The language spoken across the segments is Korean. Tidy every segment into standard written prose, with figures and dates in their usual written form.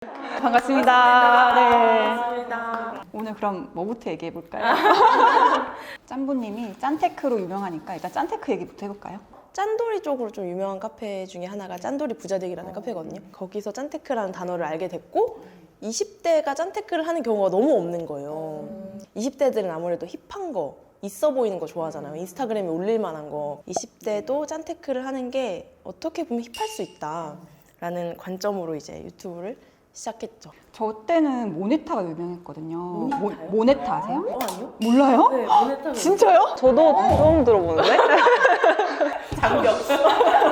반갑습니다. 네. 반갑습니다. 오늘 그럼 뭐부터 얘기해 볼까요? 짠부님이 짠테크로 유명하니까 일단 짠테크 얘기부터 해볼까요? 짠돌이 쪽으로 좀 유명한 카페 중에 하나가 짠돌이 부자되기라는 카페거든요. 거기서 짠테크라는 단어를 알게 됐고 20대가 짠테크를 하는 경우가 너무 없는 거예요. 20대들은 아무래도 힙한 거, 있어 보이는 거 좋아하잖아요. 인스타그램에 올릴 만한 거. 20대도 짠테크를 하는 게 어떻게 보면 힙할 수 있다라는 관점으로 이제 유튜브를 시작했죠. 저 때는 모네타가 유명했거든요. 모네타요? 모네타 아세요? 아니요? 몰라요? 네, 모네타가 진짜요? 저도 처음 들어보는데? 장벽.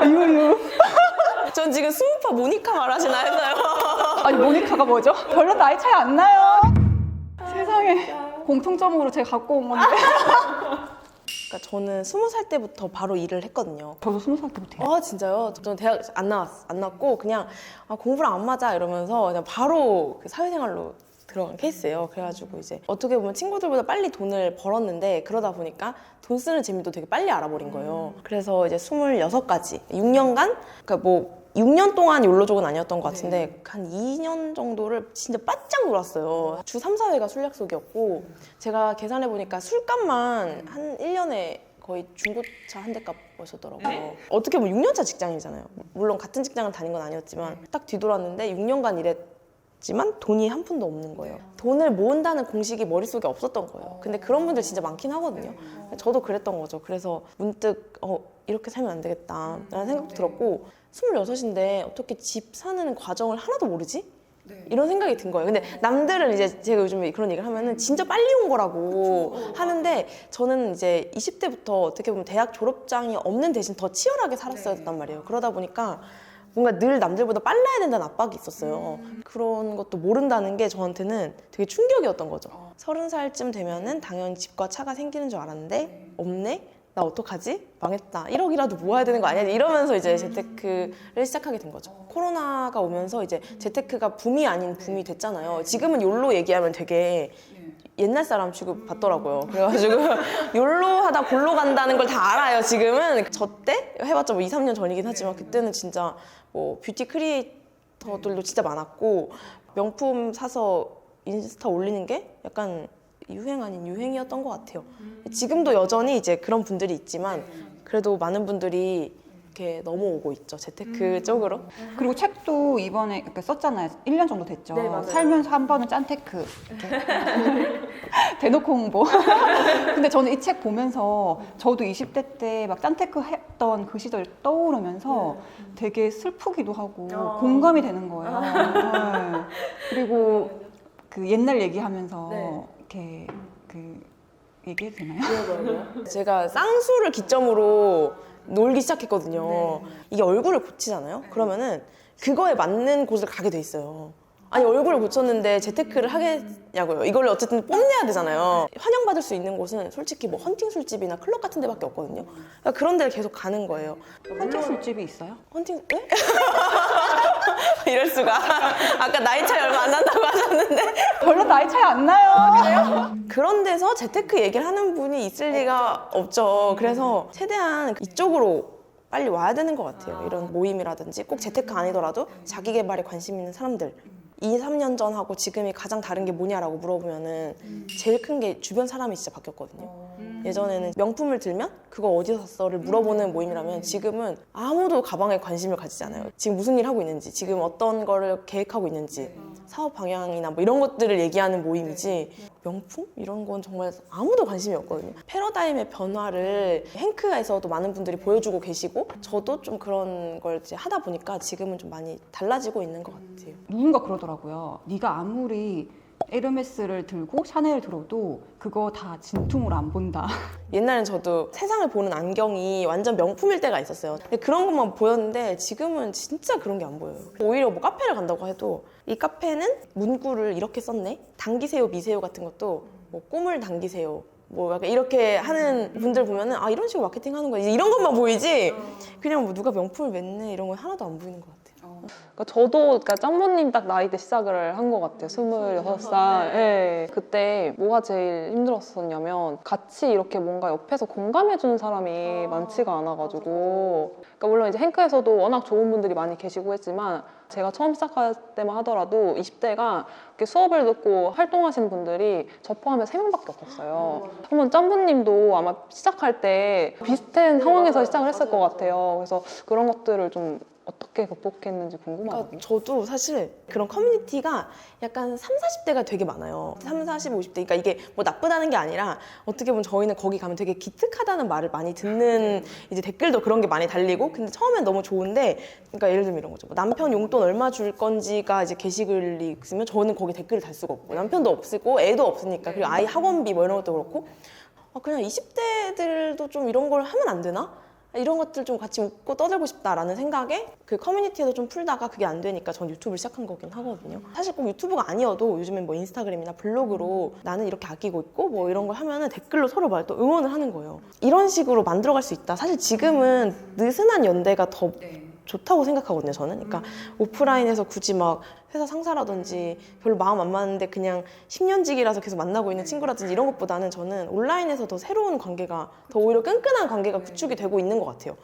유유. 전 지금 스우파 모니카 말하시나 했어요. 아니 모니카가 뭐죠? 별로 나이 차이 안 나요. 세상에. 공통점으로 제가 갖고 온 건데. 그러니까 저는 20살 때부터 바로 일을 했거든요. 저도 20살 때부터 해요. 아 진짜요? 저는 대학 안 나왔고 그냥 공부랑 안 맞아 이러면서 그냥 바로 그 사회생활로 들어간 케이스예요. 그래가지고 이제 어떻게 보면 친구들보다 빨리 돈을 벌었는데 그러다 보니까 돈 쓰는 재미도 되게 빨리 알아버린 거예요. 그래서 이제 26까지 6년간 그러니까 뭐 6년 동안 욜로족은 아니었던 것 같은데 한 2년 정도를 진짜 바짝 놀았어요. 주 3, 4회가 술 약속이었고 제가 계산해보니까 술값만 한 1년에 거의 중고차 한 대 값이었더라고요. 어떻게 보면 6년차 직장이잖아요. 물론 같은 직장을 다닌 건 아니었지만 딱 뒤돌았는데 6년간 일했지만 돈이 한 푼도 없는 거예요. 돈을 모은다는 공식이 머릿속에 없었던 거예요. 근데 그런 분들 진짜 많긴 하거든요. 저도 그랬던 거죠. 그래서 문득 이렇게 살면 안 되겠다라는 생각도 들었고 26인데 어떻게 집 사는 과정을 하나도 모르지? 이런 생각이 든 거예요. 근데 남들은 이제 제가 요즘에 그런 얘기를 하면은 진짜 빨리 온 거라고 하는데 저는 이제 20대부터 어떻게 보면 대학 졸업장이 없는 대신 더 치열하게 살았어야 됐단 말이에요. 그러다 보니까 뭔가 늘 남들보다 빨라야 된다는 압박이 있었어요. 그런 것도 모른다는 게 저한테는 되게 충격이었던 거죠. 30살쯤 되면은 당연히 집과 차가 생기는 줄 알았는데 없네? 나 어떡하지? 망했다. 1억이라도 모아야 되는 거 아니야? 이러면서 이제 재테크를 시작하게 된 거죠. 코로나가 오면서 이제 재테크가 붐이 아닌 붐이 됐잖아요. 지금은 욜로 얘기하면 되게 옛날 사람 취급 받더라고요. 그래가지고 욜로 하다 골로 간다는 걸 다 알아요. 지금은 저 때 해봤자 뭐 2, 3년 전이긴 하지만 그때는 진짜 뭐 뷰티 크리에이터들도 진짜 많았고 명품 사서 인스타 올리는 게 약간 유행 아닌 유행이었던 것 같아요. 지금도 여전히 이제 그런 분들이 있지만 그래도 많은 분들이 이렇게 넘어오고 있죠. 재테크 쪽으로. 그리고 책도 이번에 이렇게 썼잖아요. 1년 정도 됐죠. 네, 맞아요. 살면서 한 번은 짠테크. 이렇게. 대놓고 홍보. 근데 저는 이 책 보면서 저도 20대 때 막 짠테크 했던 그 시절 떠오르면서 되게 슬프기도 하고 공감이 되는 거예요. 네. 그리고 그 옛날 얘기하면서 이렇게 그 얘기해도 되나요? 제가 쌍수를 기점으로 놀기 시작했거든요. 이게 얼굴을 고치잖아요. 그러면은 그거에 맞는 곳을 가게 돼 있어요. 아니 얼굴을 고쳤는데 재테크를 하겠냐고요. 이걸 어쨌든 뽐내야 되잖아요. 환영받을 수 있는 곳은 솔직히 뭐 헌팅 술집이나 클럽 같은 데밖에 없거든요. 그러니까 그런 데를 계속 가는 거예요. 헌팅 술집이 있어요? 헌팅? 네? 이럴 수가. 아까 나이 차이 얼마 안 난다고 하셨는데 별로 나이 차이 안 나요. 그런 데서 재테크 얘기를 하는 분이 있을 리가 없죠. 그래서 최대한 이쪽으로 빨리 와야 되는 것 같아요. 이런 모임이라든지 꼭 재테크 아니더라도 자기 개발에 관심 있는 사람들 2, 3년 전하고 지금이 가장 다른 게 뭐냐라고 물어보면은 제일 큰 게 주변 사람이 진짜 바뀌었거든요. 예전에는 명품을 들면 그거 어디서 샀어를 물어보는 모임이라면 지금은 아무도 가방에 관심을 가지지 않아요. 지금 무슨 일 하고 있는지, 지금 어떤 거를 계획하고 있는지, 사업 방향이나 뭐 이런 것들을 얘기하는 모임이지 명품? 이런 건 정말 아무도 관심이 없거든요. 패러다임의 변화를 행크에서도 많은 분들이 보여주고 계시고 저도 좀 그런 걸 이제 하다 보니까 지금은 좀 많이 달라지고 있는 것 같아요. 누군가 그러더라고요. 네가 아무리 에르메스를 들고 샤넬을 들어도 그거 다 진퉁으로 안 본다. 옛날엔 저도 세상을 보는 안경이 완전 명품일 때가 있었어요. 근데 그런 것만 보였는데 지금은 진짜 그런 게 안 보여요. 오히려 뭐 카페를 간다고 해도 이 카페는 문구를 이렇게 썼네? 당기세요, 미세요 같은 것도 뭐 꿈을 당기세요. 뭐 약간 이렇게 하는 분들 보면은 아 이런 식으로 마케팅 하는 거야. 이런 것만 보이지 그냥 뭐 누가 명품을 맸네 이런 건 하나도 안 보이는 것 같아요. 그러니까 저도 그러니까 짱모님 딱 나이 때 시작을 한 것 같아요. 26살. 네. 그때 뭐가 제일 힘들었었냐면 같이 이렇게 뭔가 옆에서 공감해주는 사람이 많지가 않아가지고 그러니까 물론 이제 행크에서도 워낙 좋은 분들이 많이 계시고 했지만 제가 처음 시작할 때만 하더라도 20대가 이렇게 수업을 듣고 활동하시는 분들이 저 포함해 3명밖에 없었어요. 한번 짬부님도 아마 시작할 때 비슷한 상황에서 시작을 했을 것 같아요. 그래서 그런 것들을 좀 어떻게 극복했는지 궁금하거든요. 그러니까 저도 사실 그런 커뮤니티가 약간 30, 40대가 되게 많아요. 30, 40, 50대. 그러니까 이게 뭐 나쁘다는 게 아니라 어떻게 보면 저희는 거기 가면 되게 기특하다는 말을 많이 듣는 이제 댓글도 그런 게 많이 달리고 근데 처음엔 너무 좋은데 그러니까 예를 들면 이런 거죠. 뭐 남편 용돈 얼마 줄 건지가 이제 게시글이 있으면 저는 거기 댓글을 달 수가 없고 남편도 없고 애도 없으니까 그리고 아이 학원비 뭐 이런 것도 그렇고 그냥 20대들도 좀 이런 걸 하면 안 되나? 이런 것들 좀 같이 웃고 떠들고 싶다라는 생각에 그 커뮤니티에서 좀 풀다가 그게 안 되니까 전 유튜브를 시작한 거긴 하거든요. 사실 꼭 유튜브가 아니어도 요즘엔 뭐 인스타그램이나 블로그로 나는 이렇게 아끼고 있고 뭐 이런 걸 하면은 댓글로 서로 막 또 응원을 하는 거예요. 이런 식으로 만들어갈 수 있다. 사실 지금은 느슨한 연대가 더 좋다고 생각하거든요, 저는. 그러니까 오프라인에서 굳이 막 회사 상사라든지 별로 마음 안 맞는데 그냥 10년지기라서 계속 만나고 있는 친구라든지 이런 것보다는 저는 온라인에서 더 새로운 관계가 더 오히려 끈끈한 관계가 구축이 되고 있는 것 같아요.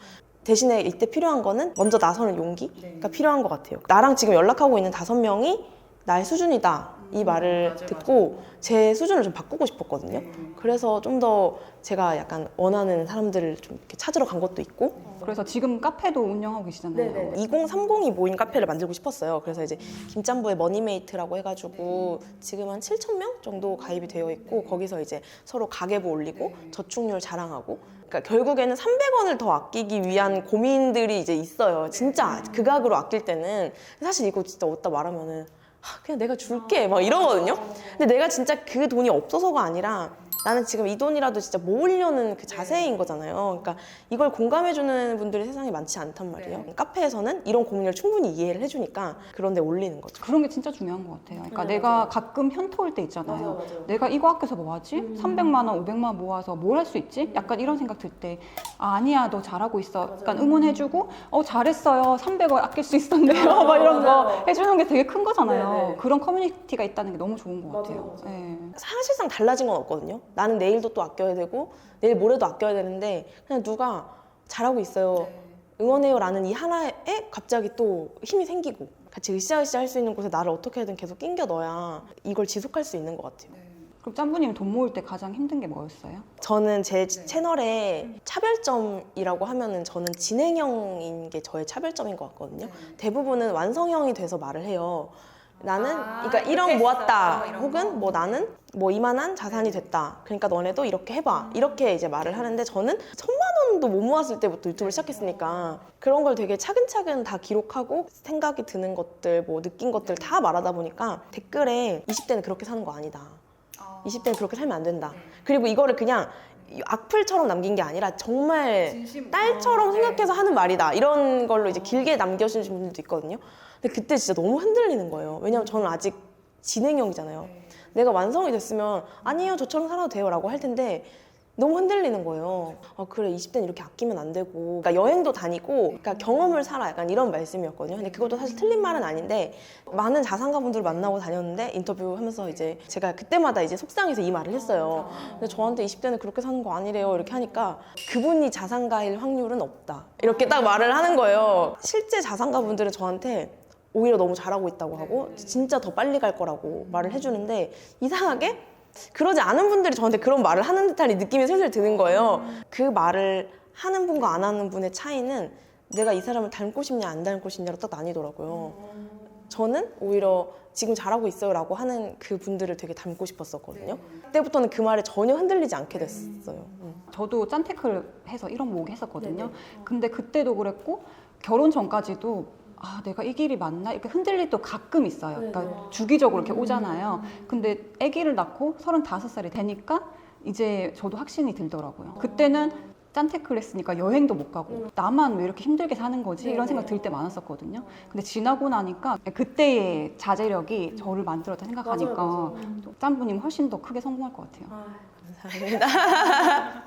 대신에 이때 필요한 거는 먼저 나서는 용기가 필요한 것 같아요. 나랑 지금 연락하고 있는 5명이 나의 수준이다. 이 말을 듣고 제 수준을 좀 바꾸고 싶었거든요. 그래서 좀 더 제가 약간 원하는 사람들을 좀 이렇게 찾으러 간 것도 있고 그래서 지금 카페도 운영하고 계시잖아요. 2030이 모인 카페를 만들고 싶었어요. 그래서 이제 김짬부의 머니메이트라고 해가지고 지금 한 7,000명 정도 가입이 되어 있고 거기서 이제 서로 가계부 올리고 저축률 자랑하고 그러니까 결국에는 300원을 더 아끼기 위한 고민들이 이제 있어요. 진짜 극악으로 아낄 때는 사실 이거 진짜 어디다 말하면은 그냥 내가 줄게 막 이러거든요. 근데 내가 진짜 그 돈이 없어서가 아니라 나는 지금 이 돈이라도 진짜 모으려는 그 자세인 거잖아요. 그러니까 이걸 공감해주는 분들이 세상에 많지 않단 말이에요. 카페에서는 이런 고민을 충분히 이해를 해주니까 그런 데 올리는 거죠. 그런 게 진짜 중요한 것 같아요. 그러니까 내가 가끔 현타 올 때 있잖아요. 내가 이거 아껴서 뭐 하지? 300만 원, 500만 원 모아서 뭘 할 수 있지? 약간 이런 생각 들 때 아니야, 너 잘하고 있어. 약간 응원해주고 잘했어요. 300원 아낄 수 있었네요. 막 이런 거 해주는 게 되게 큰 거잖아요. 그런 커뮤니티가 있다는 게 너무 좋은 것 같아요. 네. 사실상 달라진 건 없거든요. 나는 내일도 또 아껴야 되고 내일 모레도 아껴야 되는데 그냥 누가 잘하고 있어요. 응원해요 라는 이 하나에 갑자기 또 힘이 생기고 같이 으쌰으쌰 할 수 있는 곳에 나를 어떻게든 계속 낑겨 넣어야 이걸 지속할 수 있는 것 같아요. 그럼 짬부님 돈 모을 때 가장 힘든 게 뭐였어요? 저는 제 채널에 차별점이라고 하면은 저는 진행형인 게 저의 차별점인 것 같거든요. 대부분은 완성형이 돼서 말을 해요. 나는 그러니까 1억 모았다 혹은 뭐 나는 뭐 이만한 자산이 됐다. 그러니까 너네도 이렇게 해봐. 이렇게 이제 말을 하는데 저는 1,000만 원도 못 모았을 때부터 유튜브를 시작했으니까 그런 걸 되게 차근차근 다 기록하고 생각이 드는 것들 뭐 느낀 것들 다 말하다 보니까 댓글에 20대는 그렇게 사는 거 아니다. 20대는 그렇게 살면 안 된다. 그리고 이거를 그냥 악플처럼 남긴 게 아니라 정말 딸처럼 생각해서 하는 말이다. 이런 걸로 이제 길게 남겨주신 분들도 있거든요. 근데 그때 진짜 너무 흔들리는 거예요. 왜냐면 저는 아직 진행형이잖아요. 내가 완성이 됐으면 아니에요, 저처럼 살아도 돼요 라고 할 텐데 너무 흔들리는 거예요. 그래 20대는 이렇게 아끼면 안 되고 그러니까 여행도 다니고 그러니까 경험을 살아 약간 이런 말씀이었거든요. 근데 그것도 사실 틀린 말은 아닌데 많은 자산가분들을 만나고 다녔는데 인터뷰하면서 이제 제가 그때마다 이제 속상해서 이 말을 했어요. 근데 저한테 20대는 그렇게 사는 거 아니래요 이렇게 하니까 그분이 자산가일 확률은 없다 이렇게 딱 말을 하는 거예요. 실제 자산가분들은 저한테 오히려 너무 잘하고 있다고 하고 진짜 더 빨리 갈 거라고 말을 해주는데 이상하게 그러지 않은 분들이 저한테 그런 말을 하는 듯한 느낌이 슬슬 드는 거예요. 그 말을 하는 분과 안 하는 분의 차이는 내가 이 사람을 닮고 싶냐 안 닮고 싶냐로 딱 나뉘더라고요. 저는 오히려 지금 잘하고 있어요 라고 하는 그 분들을 되게 닮고 싶었었거든요. 그때부터는 그 말에 전혀 흔들리지 않게 됐어요. 저도 짠테크를 해서 1억 모으기 했었거든요. 근데 그때도 그랬고 결혼 전까지도 내가 이 길이 맞나? 이렇게 흔들릴 때 가끔 있어요. 그러니까 주기적으로 이렇게 오잖아요. 근데 아기를 낳고 35살이 되니까 이제 저도 확신이 들더라고요. 그때는 짠테크를 했으니까 여행도 못 가고 나만 왜 이렇게 힘들게 사는 거지? 이런 생각 들 때 많았었거든요. 근데 지나고 나니까 그때의 자제력이 저를 만들었다 생각하니까 짠부님 훨씬 더 크게 성공할 것 같아요. 감사합니다.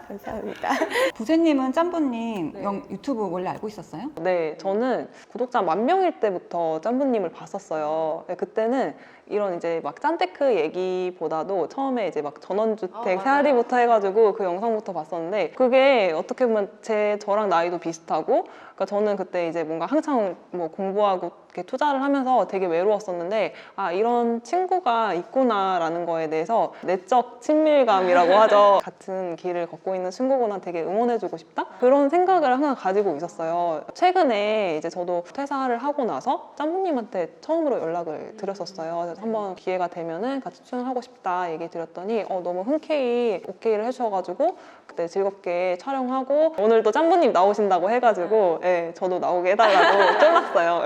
감사합니다. 부세님은 짬부님 네. 유튜브 원래 알고 있었어요? 네, 저는 구독자 10,000명일 때부터 짬부님을 봤었어요. 네, 그때는 이런 이제 막 짠테크 얘기보다도 처음에 이제 막 전원주택 세아리부터 해가지고 그 영상부터 봤었는데 그게 어떻게 보면 저랑 나이도 비슷하고 그러니까 저는 그때 이제 뭔가 한창 뭐 공부하고 이렇게 투자를 하면서 되게 외로웠었는데 아 이런 친구가 있구나라는 거에 대해서 내적 친밀감이라고 하죠. 같은 길을 걷고 있는 친구구나 되게 응원해주고 싶다 그런 생각을 항상 가지고 있었어요. 최근에 이제 저도 퇴사를 하고 나서 짬부님한테 처음으로 연락을 드렸었어요. 그래서 한번 기회가 되면은 같이 출연하고 싶다 얘기 드렸더니 너무 흔쾌히 오케이를 해주셔가지고 그때 즐겁게 촬영하고 오늘도 짬부님 나오신다고 해가지고 예, 저도 나오게 해달라고 쫄랐어요.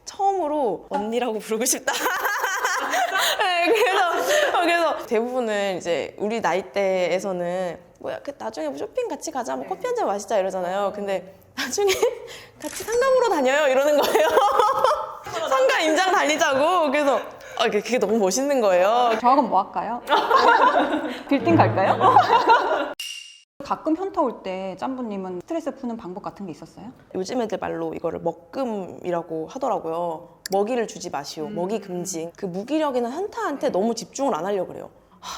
처음으로 언니라고 부르고 싶다. 네, 그래서 대부분은 이제 우리 나이대에서는 뭐야 나중에 뭐 쇼핑 같이 가자, 뭐 커피 한잔 마시자 이러잖아요. 근데 나중에 같이 상가보러 다녀요 이러는 거예요. 상가 임장 다니자고. 그래서 그게 너무 멋있는 거예요. 저하고는 뭐 할까요? 빌딩 갈까요? 가끔 현타 올 때 짬부님은 스트레스 푸는 방법 같은 게 있었어요? 요즘 애들 말로 이거를 먹금이라고 하더라고요. 먹이를 주지 마시오. 먹이 금지. 그 무기력이나 현타한테 너무 집중을 안 하려고 그래요.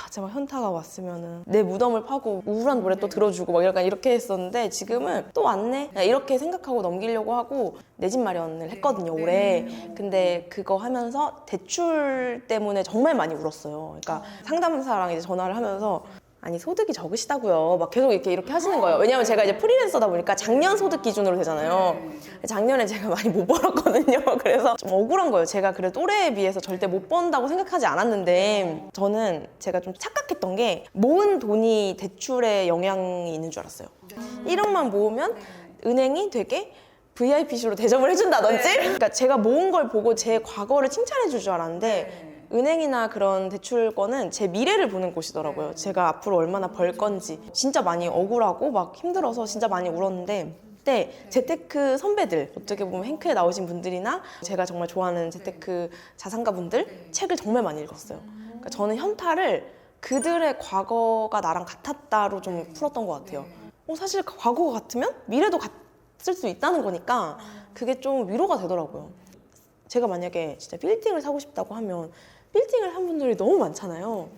제발 현타가 왔으면은 내 무덤을 파고 우울한 노래 또 들어주고 막 약간 이렇게 했었는데 지금은 또 왔네? 이렇게 생각하고 넘기려고 하고 내 집 마련을 했거든요, 올해. 근데 그거 하면서 대출 때문에 정말 많이 울었어요. 그러니까 상담사랑 이제 전화를 하면서 아니 소득이 적으시다고요. 막 계속 이렇게 하시는 거예요. 왜냐면 제가 이제 프리랜서다 보니까 작년 소득 기준으로 되잖아요. 작년에 제가 많이 못 벌었거든요. 그래서 좀 억울한 거예요. 제가 그래 또래에 비해서 절대 못 번다고 생각하지 않았는데 저는 제가 좀 착각했던 게 모은 돈이 대출에 영향이 있는 줄 알았어요. 1억만 모으면 은행이 되게 VIP식으로 대접을 해준다든지 그러니까 제가 모은 걸 보고 제 과거를 칭찬해 줄 줄 알았는데 은행이나 그런 대출권은 제 미래를 보는 곳이더라고요. 제가 앞으로 얼마나 벌 건지 진짜 많이 억울하고 막 힘들어서 진짜 많이 울었는데 그때 재테크 선배들 어떻게 보면 행크에 나오신 분들이나 제가 정말 좋아하는 재테크 자산가 분들 책을 정말 많이 읽었어요. 그러니까 저는 현타를 그들의 과거가 나랑 같았다로 좀 풀었던 것 같아요. 사실 과거가 같으면 미래도 같을 수 있다는 거니까 그게 좀 위로가 되더라고요. 제가 만약에 진짜 빌딩을 사고 싶다고 하면 빌딩을 한 분들이 너무 많잖아요.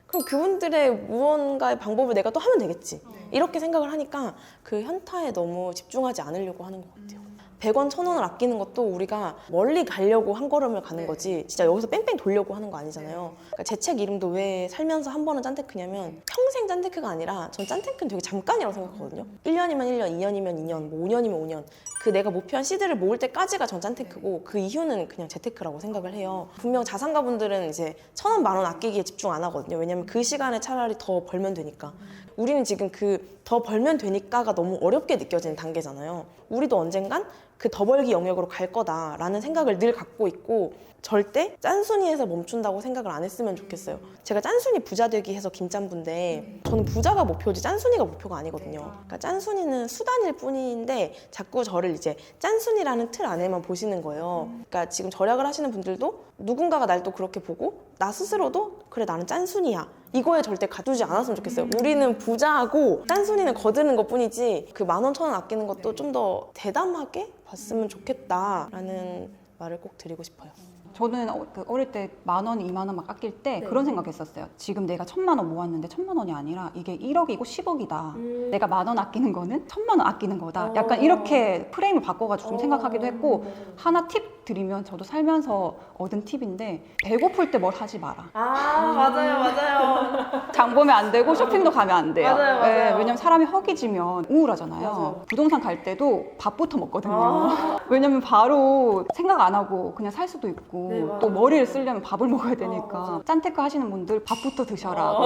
그럼 그분들의 무언가의 방법을 내가 또 하면 되겠지. 이렇게 생각을 하니까 그 현타에 너무 집중하지 않으려고 하는 것 같아요. 100원, 1,000원을 아끼는 것도 우리가 멀리 가려고 한 걸음을 가는 거지 진짜 여기서 뺑뺑 돌려고 하는 거 아니잖아요. 그러니까 제 책 이름도 왜 살면서 한 번은 짠테크냐면 평생 짠테크가 아니라 전 짠테크는 되게 잠깐이라고 생각하거든요. 1년이면 1년, 2년이면 2년, 뭐 5년이면 5년 그 내가 목표한 시드를 모을 때까지가 전 짠테크고 그 이후는 그냥 재테크라고 생각을 해요. 분명 자산가분들은 이제 1,000원, 10,000원 아끼기에 집중 안 하거든요. 왜냐면 그 시간에 차라리 더 벌면 되니까. 우리는 지금 그 더 벌면 되니까가 너무 어렵게 느껴지는 단계잖아요. 우리도 언젠간 그 더 벌기 영역으로 갈 거다라는 생각을 늘 갖고 있고 절대 짠순이에서 멈춘다고 생각을 안 했으면 좋겠어요. 제가 짠순이 부자 되기 해서 김짠부인데 저는 부자가 목표지 짠순이가 목표가 아니거든요. 그러니까 짠순이는 수단일 뿐인데 자꾸 저를 이제 짠순이라는 틀 안에만 보시는 거예요. 그러니까 지금 절약을 하시는 분들도 누군가가 날 또 그렇게 보고 나 스스로도 그래 나는 짠순이야. 이거에 절대 가두지 않았으면 좋겠어요. 우리는 부자하고 짠순이는 거드는 것 뿐이지 그 10,000원, 1,000원 아끼는 것도 좀 더 대담하게 봤으면 좋겠다라는 말을 꼭 드리고 싶어요. 저는 어릴 때 10,000원, 20,000원 막 아낄 때 그런 생각했었어요. 지금 내가 1,000,000원 모았는데 1,000,000원이 아니라 이게 1억이고 10억이다. 내가 10,000원 아끼는 거는 1,000,000원 아끼는 거다. 약간 이렇게 프레임을 바꿔가지고 좀 생각하기도 했고 하나 팁 드리면 저도 살면서 얻은 팁인데 배고플 때 뭘 하지 마라. 맞아요. 장 보면 안 되고 쇼핑도 가면 안 돼요. 맞아요. 네, 왜냐면 사람이 허기지면 우울하잖아요. 맞아요. 부동산 갈 때도 밥부터 먹거든요. 왜냐면 바로 생각 안 하고 그냥 살 수도 있고 또 머리를 쓰려면 밥을 먹어야 되니까 짠테크 하시는 분들 밥부터 드셔라.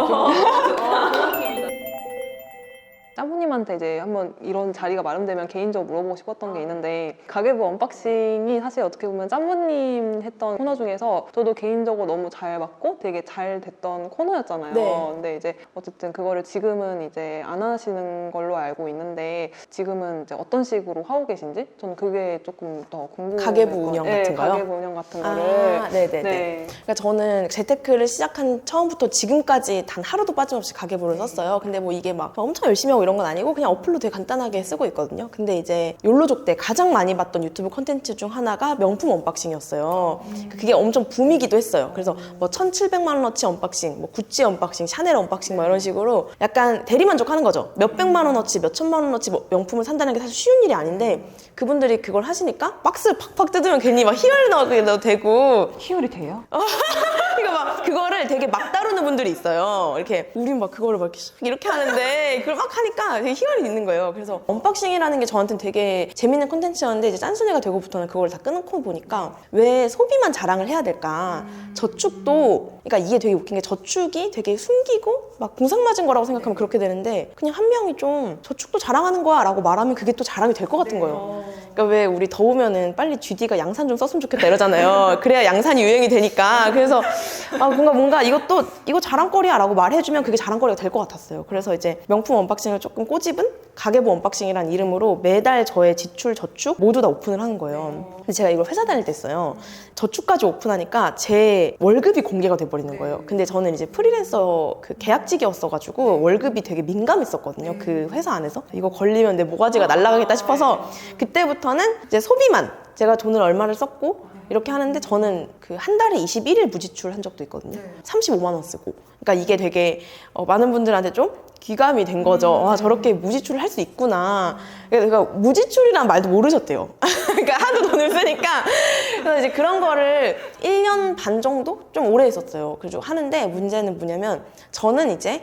짬부님한테 이제 한번 이런 자리가 마련되면 개인적으로 물어보고 싶었던 게 있는데, 가계부 언박싱이 사실 어떻게 보면 짬부님 했던 코너 중에서 저도 개인적으로 너무 잘 맞고 되게 잘 됐던 코너였잖아요. 네. 근데 이제 어쨌든 그거를 지금은 이제 안 하시는 걸로 알고 있는데, 지금은 이제 어떤 식으로 하고 계신지 저는 그게 조금 더 궁금해요. 가계부 운영 같은 거요? 가계부 운영 같은 거를. 아, 네네네. 네. 그러니까 저는 재테크를 시작한 처음부터 지금까지 단 하루도 빠짐없이 가계부를 썼어요. 근데 뭐 이게 막 엄청 열심히 하고 이런 건 아니고 그냥 어플로 되게 간단하게 쓰고 있거든요. 근데 이제 욜로족 때 가장 많이 봤던 유튜브 콘텐츠 중 하나가 명품 언박싱이었어요. 그게 엄청 붐이기도 했어요. 그래서 뭐 1,700만 원어치 언박싱, 뭐 구찌 언박싱, 샤넬 언박싱 뭐 이런 식으로 약간 대리만족하는 거죠. 몇백만 원어치, 몇천만 원어치 뭐 명품을 산다는 게 사실 쉬운 일이 아닌데 그분들이 그걸 하시니까 박스를 팍팍 뜯으면 괜히 막 희열 넣어도 되고 희열이 돼요? 그러니까 막 그거를 되게 막 다루는 분들이 있어요. 이렇게 우린 막 그거를 막 이렇게 하는데 그걸 막 하니까 되게 희열이 있는 거예요. 그래서 언박싱이라는 게 저한테는 되게 재밌는 콘텐츠였는데 이제 짠순이가 되고부터는 그걸 다 끊고 보니까 왜 소비만 자랑을 해야 될까? 저축도 그러니까 이게 되게 웃긴 게 저축이 되게 숨기고 막 공상 맞은 거라고 생각하면 그렇게 되는데 그냥 한 명이 좀 저축도 자랑하는 거야 라고 말하면 그게 또 자랑이 될 것 같은 거예요. 그러니까 왜 우리 더우면은 빨리 GD가 양산 좀 썼으면 좋겠다 이러잖아요. 그래야 양산이 유행이 되니까. 그래서 아 뭔가 이거 자랑거리야 라고 말해주면 그게 자랑거리가 될 것 같았어요. 그래서 이제 명품 언박싱을 조금 꼬집은 가계부 언박싱이라는 이름으로 매달 저의 지출, 저축 모두 다 오픈을 하는 거예요. 근데 제가 이걸 회사 다닐 때 했어요. 저축까지 오픈하니까 제 월급이 공개가 돼버리는 거예요. 근데 저는 이제 프리랜서 그 계약직이었어가지고 월급이 되게 민감했었거든요. 그 회사 안에서. 이거 걸리면 내 모가지가 날아가겠다 싶어서 그때부터는 이제 소비만 제가 돈을 얼마를 썼고 이렇게 하는데 저는 그 한 달에 21일 무지출 한 적도 있거든요. 35만 원 쓰고. 그러니까 이게 되게 많은 분들한테 좀 귀감이 된 거죠. 와, 저렇게 무지출을 할 수 있구나. 그러니까 무지출이란 말도 모르셨대요. 그러니까 하도 돈을 쓰니까. 그래서 이제 그런 거를 1년 반 정도 좀 오래 했었어요. 그래서 하는데 문제는 뭐냐면 저는 이제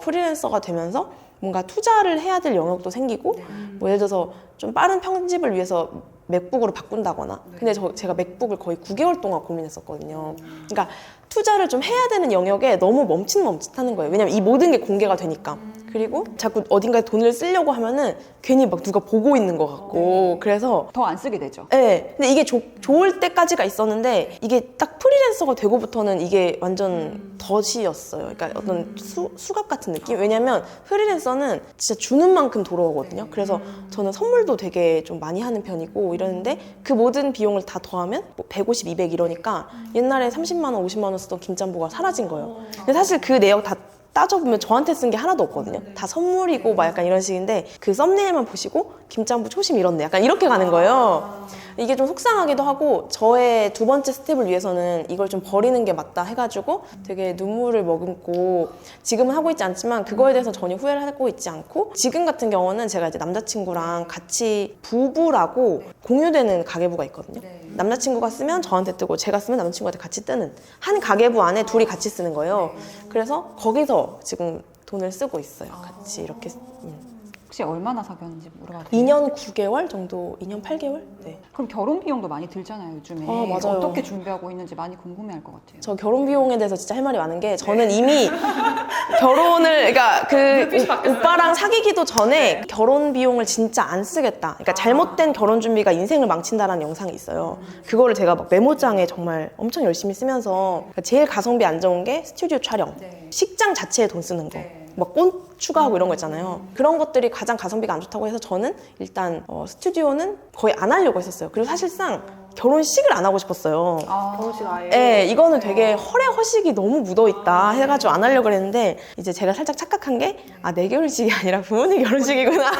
프리랜서가 되면서 뭔가 투자를 해야 될 영역도 생기고 뭐 예를 들어서 좀 빠른 편집을 위해서 맥북으로 바꾼다거나 근데 제가 맥북을 거의 9개월 동안 고민했었거든요. 그러니까 투자를 좀 해야 되는 영역에 너무 멈칫하는 거예요. 왜냐면 이 모든 게 공개가 되니까. 그리고 자꾸 어딘가에 돈을 쓰려고 하면은 괜히 막 누가 보고 있는 것 같고 그래서 더 안 쓰게 되죠. 네. 근데 이게 좋을 때까지가 있었는데 이게 딱 프리랜서가 되고부터는 이게 완전 덫이었어요. 그러니까 어떤 수갑 같은 느낌? 왜냐면 프리랜서는 진짜 주는 만큼 돌아오거든요. 그래서 저는 선물도 되게 좀 많이 하는 편이고 이러는데 그 모든 비용을 다 더하면 뭐 150, 200 이러니까 옛날에 30만 원, 50만 원 쓰던 김짬보가 사라진 거예요. 근데 사실 그 내역 다 따져보면 저한테 쓴 게 하나도 없거든요. 다 선물이고 막 약간 이런 식인데 그 썸네일만 보시고 김짬부 초심 잃었네 약간 이렇게 가는 거예요. 이게 좀 속상하기도 하고 저의 두 번째 스텝을 위해서는 이걸 좀 버리는 게 맞다 해가지고 되게 눈물을 머금고 지금은 하고 있지 않지만 그거에 대해서 전혀 후회를 하고 있지 않고 지금 같은 경우는 제가 이제 남자친구랑 같이 부부라고 공유되는 가계부가 있거든요. 남자친구가 쓰면 저한테 뜨고 제가 쓰면 남자친구한테 같이 뜨는 한 가계부 안에 둘이 같이 쓰는 거예요. 그래서 거기서 지금 돈을 쓰고 있어요. 같이 이렇게. 혹시 얼마나 사귀었는지 물어봐도 돼요? 2년 9개월 정도, 2년 8개월? 네. 그럼 결혼 비용도 많이 들잖아요, 요즘에. 맞아요. 어떻게 준비하고 있는지 많이 궁금해할 것 같아요. 저 결혼 비용에 대해서 진짜 할 말이 많은 게 저는 이미 결혼을 그러니까 그 오빠랑 사귀기도 전에 결혼 비용을 진짜 안 쓰겠다. 그러니까 잘못된 결혼 준비가 인생을 망친다라는 영상이 있어요. 그거를 제가 막 메모장에 정말 엄청 열심히 쓰면서 그러니까 제일 가성비 안 좋은 게 스튜디오 촬영, 식장 자체에 돈 쓰는 거. 막 꽃 추가하고 이런 거 있잖아요. 그런 것들이 가장 가성비가 안 좋다고 해서 저는 일단 스튜디오는 거의 안 하려고 했었어요. 그리고 사실상 결혼식을 안 하고 싶었어요. 결혼식 아예. 네, 이거는 되게 허례허식이 너무 묻어있다 해가지고 안 하려고 했는데 이제 제가 살짝 착각한 게 내 결혼식이 아니라 부모님 결혼식이구나.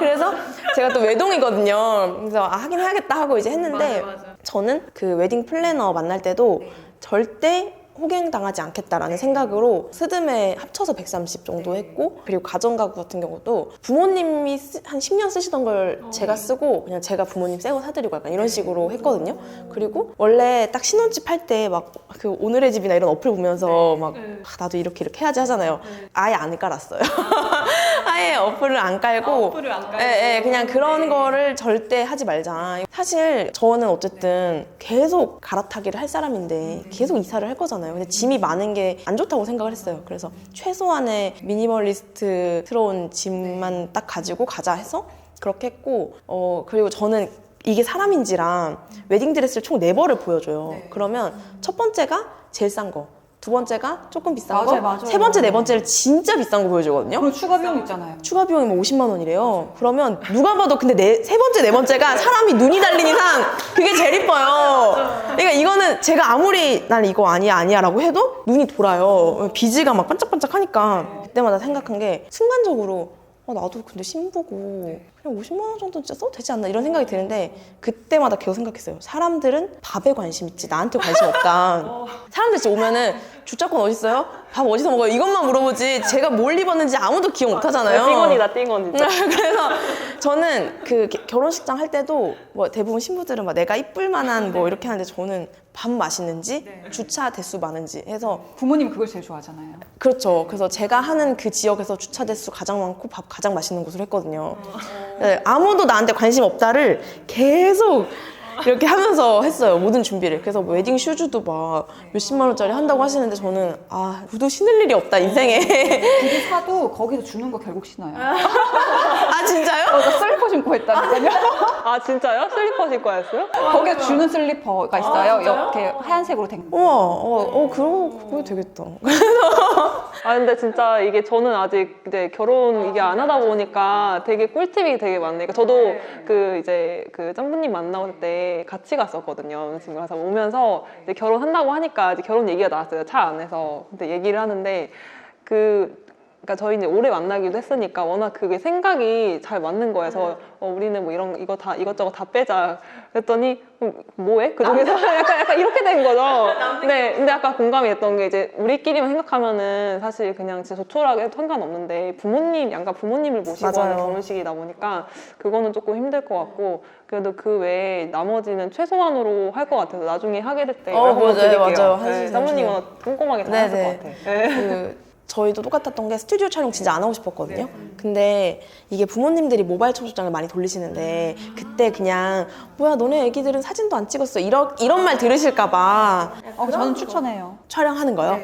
그래서 제가 또 외동이거든요. 그래서 하긴 해야겠다 하고 이제 했는데 저는 그 웨딩 플래너 만날 때도 절대 호갱당하지 않겠다라는 생각으로 스드메 합쳐서 130 정도 했고 그리고 가정가구 같은 경우도 부모님이 한 10년 쓰시던 걸 제가 쓰고 그냥 제가 부모님 새거 사드리고 약간 이런 식으로 했거든요. 그리고 원래 딱 신혼집 할 때 막 그 오늘의 집이나 이런 어플 보면서 막 나도 이렇게 해야지 하잖아요. 아예 안 깔았어요. 아예 어플을 안 깔고 그냥 그런 거를 절대 하지 말자. 사실 저는 어쨌든 계속 갈아타기를 할 사람인데 계속 이사를 할 거잖아요. 근데 짐이 많은 게 안 좋다고 생각을 했어요. 그래서 최소한의 미니멀리스트스러운 짐만 딱 가지고 가자 해서 그렇게 했고 그리고 저는 이게 사람인지라 웨딩드레스를 총 4벌을 보여줘요. 그러면 첫 번째가 제일 싼 거, 두 번째가 조금 비싼 거, 맞아요. 세 번째, 네 번째를 진짜 비싼 거 보여주거든요. 그리고 추가 비용 있잖아요. 추가 비용이 뭐 50만 원이래요. 그러면 누가 봐도 근데 세 번째, 네 번째가 사람이 눈이 달린 이상 그게 제일 이뻐요. 그러니까 이거는 제가 아무리 난 이거 아니야라고 해도 눈이 돌아요. 비즈가 막 반짝반짝 하니까. 그때마다 생각한 게 순간적으로 나도 근데 신부고 그냥 50만 원 정도는 진짜 써도 되지 않나 이런 생각이 드는데 그때마다 계속 생각했어요. 사람들은 밥에 관심 있지 나한테 관심 없다. 사람들 진짜 오면은 주차권 어디 있어요? 밥 어디서 먹어요? 이것만 물어보지 제가 뭘 입었는지 아무도 기억 못 하잖아요. 띵언이다 띵언 진짜. 그래서 저는 그 결혼식장 할 때도 뭐 대부분 신부들은 막 내가 이쁠 만한 뭐 이렇게 하는데 저는 밥 맛있는지 주차 대수 많은지 해서 부모님 그걸 제일 좋아하잖아요. 그렇죠. 그래서 제가 하는 그 지역에서 주차 대수 가장 많고 밥 가장 맛있는 곳을 했거든요. 네, 아무도 나한테 관심 없다를 계속 이렇게 하면서 했어요. 모든 준비를. 그래서 뭐 웨딩 슈즈도 막 몇십만 원짜리 한다고 하시는데 저는 구두 신을 일이 없다 인생에. 구두 사도 거기서 주는 거 결국 신어요. 진짜요? 나 슬리퍼 신고 했다니까요. 아 진짜요? 슬리퍼 신고 했어요? 거기에 주는 슬리퍼가 있어요. 이렇게 하얀색으로 된 거. 우와, 그거 되겠다. 근데 진짜 이게 저는 아직 이제 결혼 이게 안 하다 보니까 되게 꿀팁이 되게 많네. 그러니까 저도 그 짬부님 만나올 때 같이 갔었거든요. 지금 가서 오면서 이제 결혼한다고 하니까 이제 결혼 얘기가 나왔어요. 차 안에서. 근데 얘기를 하는데 그러니까 저희 이제 오래 만나기도 했으니까 워낙 그게 생각이 잘 맞는 거여서 우리는 뭐 이거 다 이것저것 다 빼자 그랬더니 뭐해? 그 중에서 약간 이렇게 된 거죠. 네, 근데 아까 공감이 됐던 게 이제 우리끼리만 생각하면은 사실 그냥 진짜 조촐하게 해도 상관없는데 양가 부모님을 모시고 맞아요. 하는 결혼식이다 보니까 그거는 조금 힘들 것 같고 그래도 그 외에 나머지는 최소한으로 할 것 같아서 나중에 하게 될 때 맞아요. 네, 사모님은 꼼꼼하게 다 하실 것 같아요. 네. 저희도 똑같았던 게 스튜디오 촬영 진짜 안 하고 싶었거든요. 근데 이게 부모님들이 모바일 청첩장을 많이 돌리시는데 그때 그냥 뭐야 너네 애기들은 사진도 안 찍었어 이런 말 들으실까봐 저는 추천해요. 촬영하는 거요.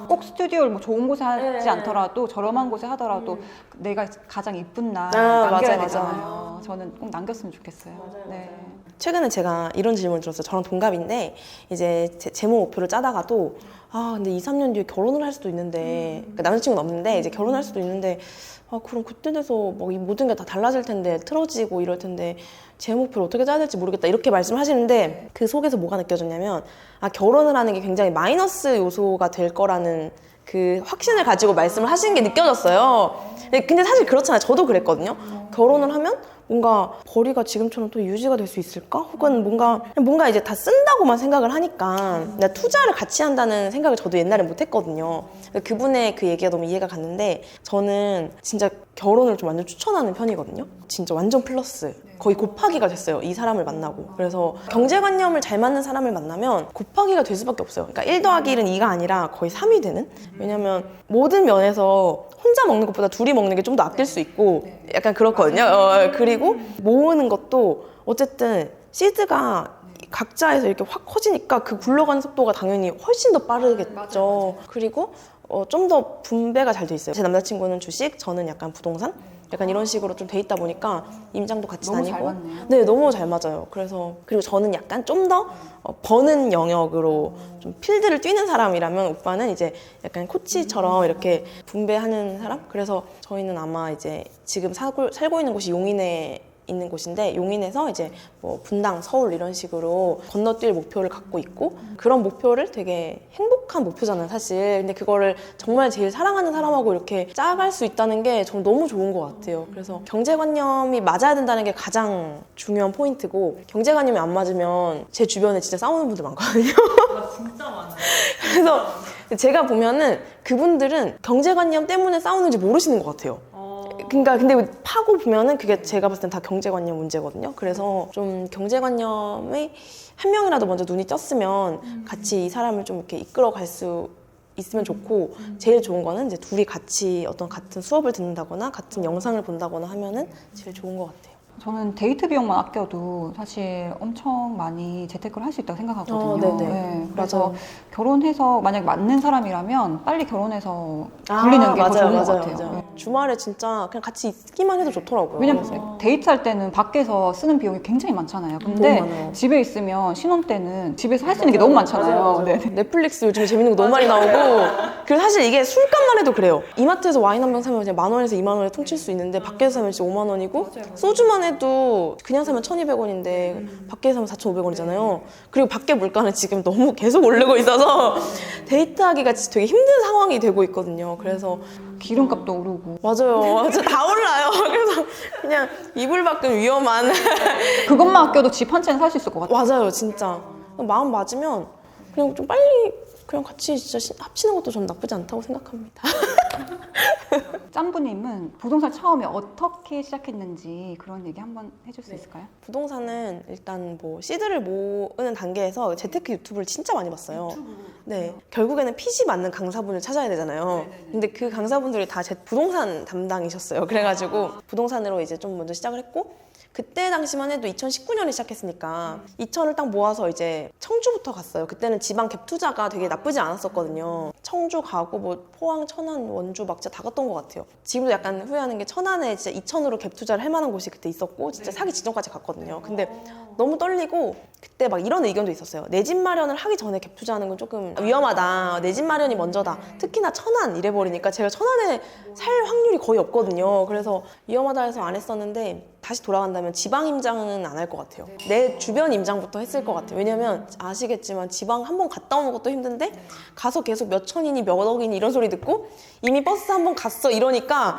꼭 스튜디오를 뭐 좋은 곳에 하지 않더라도 저렴한 곳에 하더라도 내가 가장 이쁜 날 남겨야 되잖아요. 저는 꼭 남겼으면 좋겠어요. 네. 최근에 제가 이런 질문을 들었어요. 저랑 동갑인데 이제 제모 목표를 짜다가도 근데 2, 3년 뒤에 결혼을 할 수도 있는데 그러니까 남자친구는 없는데 이제 결혼할 수도 있는데 그럼 그때 돼서 뭐 이 모든 게 다 달라질 텐데 틀어지고 이럴 텐데 제 목표를 어떻게 짜야 될지 모르겠다 이렇게 말씀하시는데 그 속에서 뭐가 느껴졌냐면 결혼을 하는 게 굉장히 마이너스 요소가 될 거라는 그 확신을 가지고 말씀을 하시는 게 느껴졌어요. 근데 사실 그렇잖아요. 저도 그랬거든요. 결혼을 하면 뭔가 벌이가 지금처럼 또 유지가 될 수 있을까? 혹은 뭔가 이제 다 쓴다고만 생각을 하니까 내가 투자를 같이 한다는 생각을 저도 옛날에 못 했거든요. 그분의 그 얘기가 너무 이해가 갔는데 저는 진짜 결혼을 좀 완전 추천하는 편이거든요. 진짜 완전 플러스. 거의 곱하기가 됐어요. 이 사람을 만나고. 그래서 경제관념을 잘 맞는 사람을 만나면 곱하기가 될 수밖에 없어요. 그러니까 1 더하기 1은 2가 아니라 거의 3이 되는? 왜냐면 모든 면에서 혼자 먹는 것보다 둘이 먹는 게 좀 더 아낄 수 있고 약간 그렇거든요. 그리고 모으는 것도 어쨌든 시드가 각자에서 이렇게 확 커지니까 그 굴러가는 속도가 당연히 훨씬 더 빠르겠죠. 그리고 좀 더 분배가 잘 돼 있어요. 제 남자친구는 주식, 저는 약간 부동산? 약간 이런 식으로 좀 돼 있다 보니까 임장도 같이 너무 다니고. 잘 맞네요. 네, 너무 잘 맞아요. 그리고 저는 약간 좀 더 버는 영역으로 좀 필드를 뛰는 사람이라면 오빠는 이제 약간 코치처럼 이렇게 분배하는 사람? 그래서 저희는 아마 이제 지금 살고 있는 곳이 용인에 있는 곳인데 용인에서 이제 뭐 분당, 서울 이런 식으로 건너뛸 목표를 갖고 있고 그런 목표를 되게 행복한 목표잖아요 사실. 근데 그거를 정말 제일 사랑하는 사람하고 이렇게 짜갈 수 있다는 게 저는 너무 좋은 것 같아요. 그래서 경제관념이 맞아야 된다는 게 가장 중요한 포인트고 경제관념이 안 맞으면 제 주변에 진짜 싸우는 분들 많거든요. 진짜 많아요. 그래서 제가 보면은 그분들은 경제관념 때문에 싸우는지 모르시는 것 같아요. 그러니까 근데 파고 보면은 그게 제가 봤을 땐 다 경제관념 문제거든요. 그래서 좀 경제관념에 한 명이라도 먼저 눈이 떴으면 같이 이 사람을 좀 이렇게 이끌어 갈 수 있으면 좋고 제일 좋은 거는 이제 둘이 같이 어떤 같은 수업을 듣는다거나 같은 영상을 본다거나 하면은 제일 좋은 것 같아요. 저는 데이트 비용만 아껴도 사실 엄청 많이 재테크를 할 수 있다고 생각하거든요. 네네. 네, 그래서 맞아요. 결혼해서 만약 맞는 사람이라면 빨리 결혼해서 굴리는 게 더 좋은 것 같아요. 네. 주말에 진짜 그냥 같이 있기만 해도 좋더라고요. 왜냐면 그래서. 데이트할 때는 밖에서 쓰는 비용이 굉장히 많잖아요. 근데 너무 많아요. 집에 있으면 신혼 때는 집에서 할 수 있는 게 너무 많잖아요. 네. 넷플릭스 요즘에 재밌는 거 너무 많이 나오고 그리고 사실 이게 술값만 해도 그래요. 이마트에서 와인 한 병 사면 그냥 10,000원에서 20,000원에 통칠 수 있는데 밖에서 사면 진짜 5만 원이고 소주만 해도 그냥 사면 1,200원인데 밖에 사면 4,500원이잖아요. 그리고 밖에 물가는 지금 너무 계속 오르고 있어서 데이트하기가 진짜 되게 힘든 상황이 되고 있거든요. 그래서 기름값도 오르고 맞아요. 진짜 다 올라요. 그래서 그냥 이불 밖은 위험한 그것만 아껴도 집 한 채는 살 수 있을 것 같아요. 맞아요, 진짜. 마음 맞으면 그냥 좀 빨리 그냥 같이 진짜 합치는 것도 전 나쁘지 않다고 생각합니다. 짬부님은 부동산 처음에 어떻게 시작했는지 그런 얘기 한번 해줄 수 있을까요? 부동산은 일단 뭐 시드를 모으는 단계에서 재테크 유튜브를 진짜 많이 봤어요. 네. 결국에는 핏이 맞는 강사분을 찾아야 되잖아요. 근데 그 강사분들이 다 제 부동산 담당이셨어요. 그래가지고 부동산으로 이제 좀 먼저 시작을 했고 그때 당시만 해도 2019년에 시작했으니까 2천을 딱 모아서 이제 청주부터 갔어요. 그때는 지방 갭 투자가 되게 나쁘지 않았었거든요. 청주 가고 뭐 포항, 천안, 원주 막 진짜 다 갔던 것 같아요. 지금도 약간 후회하는 게 천안에 진짜 2천으로 갭 투자를 할 만한 곳이 그때 있었고 진짜 사기 직전까지 갔거든요. 근데 너무 떨리고 그때 막 이런 의견도 있었어요. 내 집 마련을 하기 전에 갭 투자하는 건 조금 위험하다. 내 집 마련이 먼저다. 특히나 천안 이래버리니까 제가 천안에 살 확률이 거의 없거든요. 그래서 위험하다 해서 안 했었는데 다시 돌아간다면 지방 임장은 안 할 것 같아요. 내 주변 임장부터 했을 것 같아요. 왜냐면 아시겠지만 지방 한 번 갔다 오는 것도 힘든데 가서 계속 몇 천이니 몇 억이니 이런 소리 듣고 이미 버스 한 번 갔어 이러니까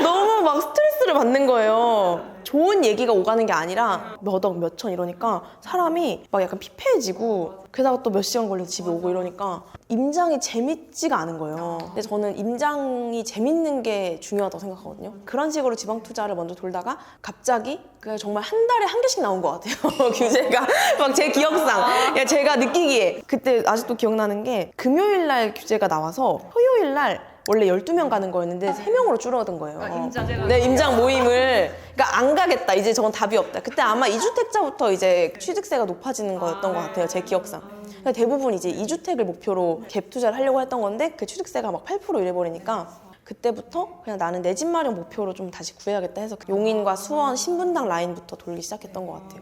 너무 막 스트레스를 받는 거예요. 좋은 얘기가 오가는 게 아니라 몇 억, 몇 천 이러니까 사람이 막 약간 피폐해지고 게다가 또 몇 시간 걸려서 집에 오고 이러니까 임장이 재밌지가 않은 거예요. 근데 저는 임장이 재밌는 게 중요하다고 생각하거든요. 그런 식으로 지방 투자를 먼저 돌다가 갑자기 그 정말 한 달에 한 개씩 나온 것 같아요. 규제가 막 제 기억상 제가 느끼기에 그때 아직도 기억나는 게 금요일 날 규제가 나와서 토요일 날 원래 12명 가는 거였는데 3명으로 줄어든 거예요. 네, 임장 모임을. 그러니까 안 가겠다. 이제 저건 답이 없다. 그때 아마 2주택자부터 이제 취득세가 높아지는 거였던 것 같아요. 제 기억상. 그러니까 대부분 이제 2주택을 목표로 갭 투자를 하려고 했던 건데 그 취득세가 막 8% 이래버리니까 그때부터 그냥 나는 내 집 마련 목표로 좀 다시 구해야겠다 해서 용인과 수원, 신분당 라인부터 돌기 시작했던 것 같아요.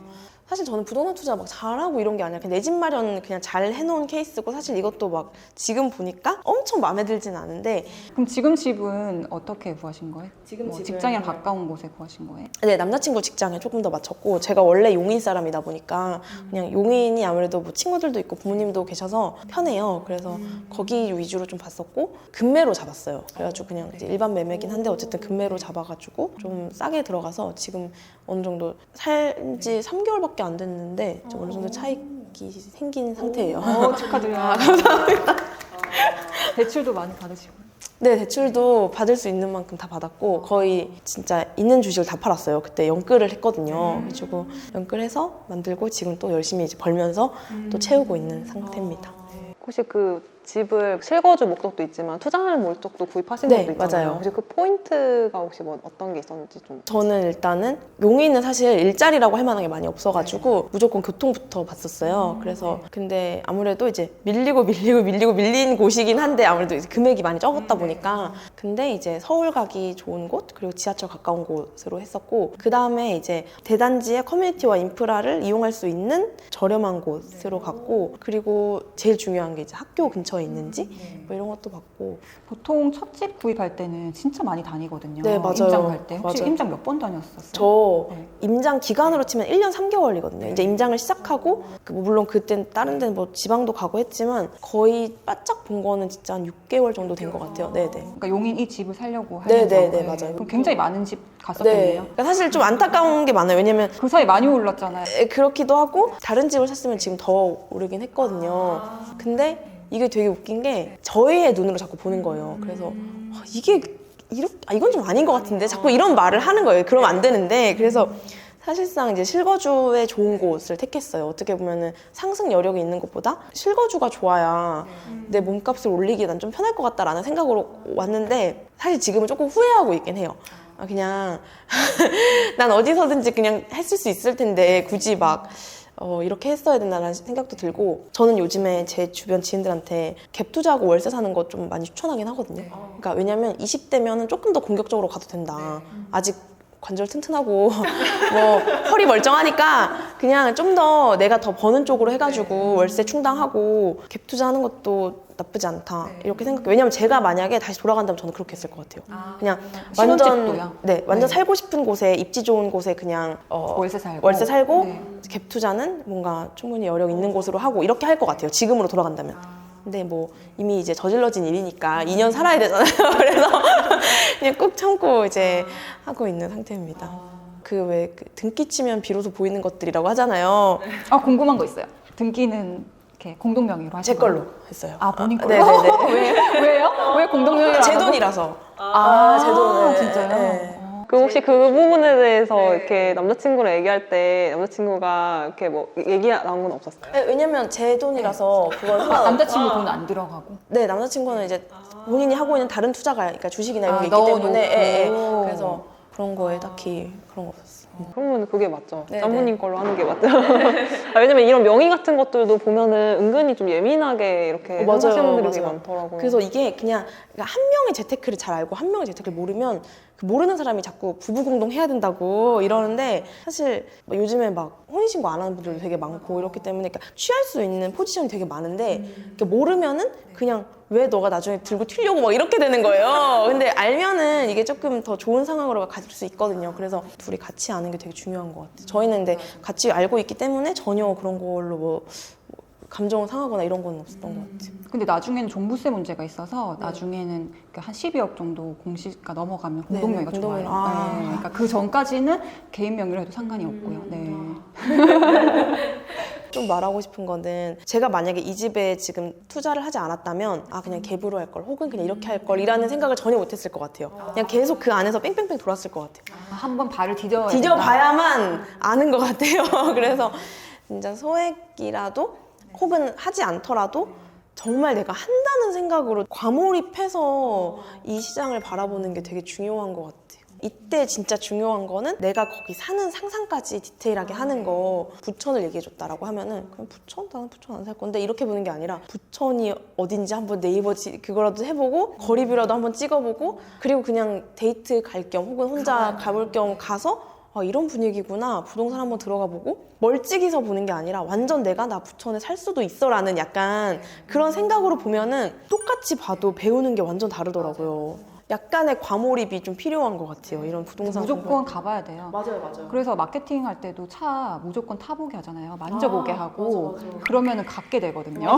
사실 저는 부동산 투자 막 잘하고 이런 게 아니라 그냥 내 집 마련 그냥 잘 해놓은 케이스고 사실 이것도 막 지금 보니까 엄청 마음에 들진 않은데 그럼 지금 집은 어떻게 구하신 거예요? 지금 집은 직장이랑 가까운 곳에 구하신 거예요? 네, 남자친구 직장에 조금 더 맞췄고 제가 원래 용인 사람이다 보니까 그냥 용인이 아무래도 뭐 친구들도 있고 부모님도 계셔서 편해요. 그래서 거기 위주로 좀 봤었고 금매로 잡았어요. 그래가지고 그냥 이제 일반 매매긴 한데 어쨌든 금매로 잡아가지고 좀 싸게 들어가서 지금 어느 정도 살지 3개월밖에 안 됐는데 좀 어느 정도 차익이 생긴 상태예요. 축하드려요. 감사합니다. 대출도 많이 받으시고. 네, 대출도 받을 수 있는 만큼 다 받았고 거의 진짜 있는 주식을 다 팔았어요. 그때 연끌을 했거든요. 그래가지고 연끌해서 만들고 지금 또 열심히 이제 벌면서 또 채우고 있는 상태입니다. 혹시 그 집을 실거주 목적도 있지만 투자할 목적도 구입하신 네, 것도 있잖아요. 맞아요. 혹시 그 포인트가 혹시 뭐 어떤 게 있었는지 좀. 저는 일단은 용인은 사실 일자리라고 할 만한 게 많이 없어가지고 무조건 교통부터 봤었어요. 그래서 근데 아무래도 이제 밀린 곳이긴 한데 아무래도 이제 금액이 많이 적었다 보니까 근데 이제 서울 가기 좋은 곳 그리고 지하철 가까운 곳으로 했었고 그 다음에 이제 대단지의 커뮤니티와 인프라를 이용할 수 있는 저렴한 곳으로 갔고 그리고 제일 중요한 게 이제 학교 근처에 있는지 뭐 이런 것도 봤고 보통 첫 집 구입할 때는 진짜 많이 다니거든요. 네, 맞아요. 임장 갈 때. 혹시 맞아요. 임장 몇 번 다녔었어요? 저 네. 임장 기간으로 치면 1년 3개월이거든요. 이제 임장을 시작하고 물론 그땐 다른 데는 뭐 지방도 가고 했지만 거의 바짝 본 거는 진짜 한 6개월 정도 된 것 같아요. 네네. 그러니까 용인 이 집을 살려고 네네네, 하면서. 맞아요. 그럼 굉장히 많은 집 네. 갔었겠네요. 그러니까 사실 좀 안타까운 게 많아요. 왜냐면 그 사이 많이 올랐잖아요. 그렇기도 하고 다른 집을 샀으면 지금 더 오르긴 했거든요. 근데 이게 되게 웃긴 게 저희의 눈으로 자꾸 보는 거예요. 그래서 이게 이건 좀 아닌 것 같은데 자꾸 이런 말을 하는 거예요. 그러면 안 되는데 그래서 사실상 이제 실거주에 좋은 곳을 택했어요. 어떻게 보면은 상승 여력이 있는 것보다 실거주가 좋아야 내 몸값을 올리기에 난 좀 편할 것 같다라는 생각으로 왔는데 사실 지금은 조금 후회하고 있긴 해요. 그냥 난 어디서든지 그냥 했을 수 있을 텐데 굳이 막 이렇게 했어야 된다는 생각도 들고 저는 요즘에 제 주변 지인들한테 갭 투자하고 월세 사는 거 좀 많이 추천하긴 하거든요. 그러니까 왜냐면 20대면은 조금 더 공격적으로 가도 된다. 아직 관절 튼튼하고 뭐 허리 멀쩡하니까 그냥 좀 더 내가 더 버는 쪽으로 해가지고 월세 충당하고 갭 투자하는 것도 나쁘지 않다 이렇게 생각해요. 왜냐면 제가 만약에 다시 돌아간다면 저는 그렇게 했을 것 같아요. 그냥 신혼집도요? 완전 네. 살고 싶은 곳에 입지 좋은 곳에 그냥 월세 살고 네. 갭 투자는 뭔가 충분히 여력 있는 곳으로 하고 이렇게 할 것 같아요. 지금으로 돌아간다면. 근데 뭐 이미 이제 저질러진 일이니까 2년 살아야 되잖아요. 그래서 그냥 꾹 참고 이제 하고 있는 상태입니다. 그 왜 등기 치면 비로소 보이는 것들이라고 하잖아요. 궁금한 거 있어요. 등기는 이렇게 공동명의로 제 하시는 걸로 했어요. 본인 걸로? 네네네. 왜요? 왜 공동명의로 제 안 하고? 돈이라서. 제 돈. 진짜요? 네. 그 혹시 그 부분에 대해서 이렇게 남자친구랑 얘기할 때 남자친구가 이렇게 뭐 얘기 나온 건 없었어요? 왜냐면 제 돈이라서 그건 상관없 남자친구 돈 안 들어가고? 네, 남자친구는 이제 본인이 하고 있는 다른 투자가, 그러니까 주식이나 이런 게 있기 넣어놓고. 때문에, 그래서 그런 거에 딱히 그런 거 없었어요. 그러면 그게 맞죠. 네네. 짬부님 걸로 하는 게 맞죠. 왜냐면 이런 명의 같은 것들도 보면은 은근히 좀 예민하게 이렇게 맞아요, 하시는 분들이 되게 맞아요. 많더라고요. 그래서 이게 그냥 한 명의 재테크를 잘 알고 한 명의 재테크를 모르면 그 모르는 사람이 자꾸 부부공동 해야 된다고 이러는데 사실 막 요즘에 막 혼인신고 안 하는 분들도 되게 많고 이렇기 때문에 그러니까 취할 수 있는 포지션이 되게 많은데 이렇게 모르면은 그냥 왜 너가 나중에 들고 튀려고 막 이렇게 되는 거예요. 근데 알면은 이게 조금 더 좋은 상황으로 가질 수 있거든요. 그래서 둘이 같이 아는 게 되게 중요한 것 같아요. 저희는 근데 같이 알고 있기 때문에 전혀 그런 걸로 뭐 감정을 상하거나 이런 건 없었던 것 같아요. 근데 나중에는 종부세 문제가 있어서 나중에는 한 12억 정도 공시가 넘어가면 공동명의가 네, 좋아요. 공동명의. 네, 그러니까 그 전까지는 개인 명의로 해도 상관이 없고요. 네. 좀 말하고 싶은 거는 제가 만약에 이 집에 지금 투자를 하지 않았다면 그냥 갭으로 할 걸 혹은 그냥 이렇게 할 걸이라는 생각을 전혀 못했을 것 같아요. 그냥 계속 그 안에서 뺑뺑뺑 돌았을 것 같아요. 한번 발을 디뎌야 뒤져봐야만 아는 것 같아요. 그래서 진짜 소액이라도 혹은 하지 않더라도 정말 내가 한다는 생각으로 과몰입해서 이 시장을 바라보는 게 되게 중요한 것 같아요. 이때 진짜 중요한 거는 내가 거기 사는 상상까지 디테일하게 하는 거. 부천을 얘기해줬다라고 하면은 그냥 부천? 나는 부천 안 살 건데 이렇게 보는 게 아니라 부천이 어딘지 한번 네이버 그거라도 해보고 거리뷰라도 한번 찍어보고 그리고 그냥 데이트 갈 겸 혹은 혼자 가볼 겸 가서 이런 분위기구나. 부동산 한번 들어가 보고 멀찍이서 보는 게 아니라 완전 내가 나 부천에 살 수도 있어라는 약간 그런 생각으로 보면은 똑같이 봐도 배우는 게 완전 다르더라고요. 약간의 과몰입이 좀 필요한 것 같아요. 이런 부동산 무조건 가봐야 돼요. 맞아요. 그래서 마케팅 할 때도 차 무조건 타보게 하잖아요. 만져보게 하고 그러면은 갖게 되거든요.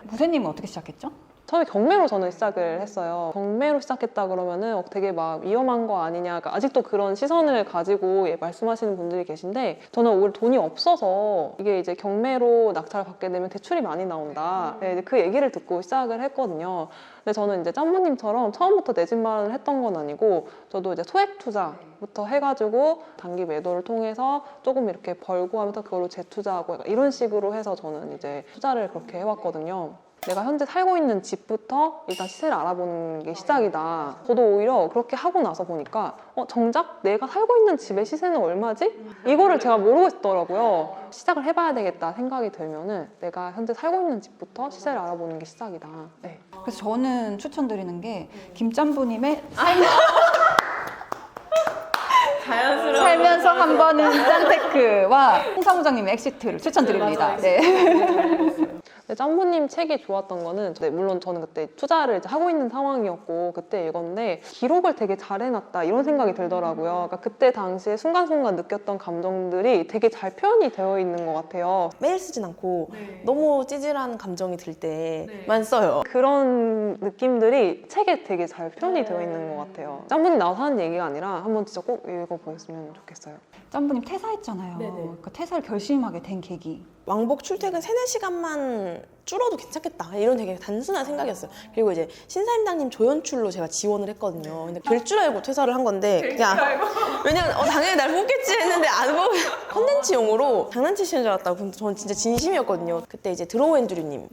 부세님은 어떻게 시작했죠? 처음에 경매로 저는 시작을 했어요. 경매로 시작했다 그러면은 되게 막 위험한 거 아니냐. 그러니까 아직도 그런 시선을 가지고 말씀하시는 분들이 계신데 저는 오히려 돈이 없어서 이게 이제 경매로 낙찰을 받게 되면 대출이 많이 나온다. 네, 그 얘기를 듣고 시작을 했거든요. 근데 저는 이제 짬무님처럼 처음부터 내 집 마련을 했던 건 아니고 저도 이제 소액 투자부터 해가지고 단기 매도를 통해서 조금 이렇게 벌고 하면서 그걸로 재투자하고 이런 식으로 해서 저는 이제 투자를 그렇게 해왔거든요. 내가 현재 살고 있는 집부터 일단 시세를 알아보는 게 시작이다. 저도 오히려 그렇게 하고 나서 보니까 정작 내가 살고 있는 집의 시세는 얼마지? 이거를 제가 모르고 있더라고요. 시작을 해봐야 되겠다 생각이 들면은 내가 현재 살고 있는 집부터 시세를 알아보는 게 시작이다. 네. 그래서 저는 추천드리는 게 김짬부님의 살면서 한 번은 짠테크와 홍 사무장님의 엑시트를 추천드립니다. 네. 근데 짬보님 책이 좋았던 거는 물론 저는 그때 투자를 이제 하고 있는 상황이었고 그때 읽었는데 기록을 되게 잘 해놨다 이런 생각이 들더라고요. 그러니까 그때 당시에 순간순간 느꼈던 감정들이 되게 잘 표현이 되어 있는 것 같아요. 매일 쓰진 않고 너무 찌질한 감정이 들 때만 써요. 그런 느낌들이 책에 되게 잘 표현이 되어 있는 것 같아요. 짬보님 나와서 하는 얘기가 아니라 한번 진짜 꼭 읽어보셨으면 좋겠어요. 짬부님 퇴사했잖아요. 그러니까 퇴사를 결심하게 된 계기. 왕복 출퇴근 3-4시간만 줄어도 괜찮겠다 이런 되게 단순한 생각이었어요. 그리고 이제 신사임당님 조연출로 제가 지원을 했거든요. 근데 될 줄 알고 퇴사를 한 건데 그냥 왜냐면 당연히 날 뽑겠지 했는데 안 뽑. 컨텐츠용으로 장난치시는 줄 알았다고. 근데 저는 진짜 진심이었거든요. 그때 이제 드로우 앤드류님이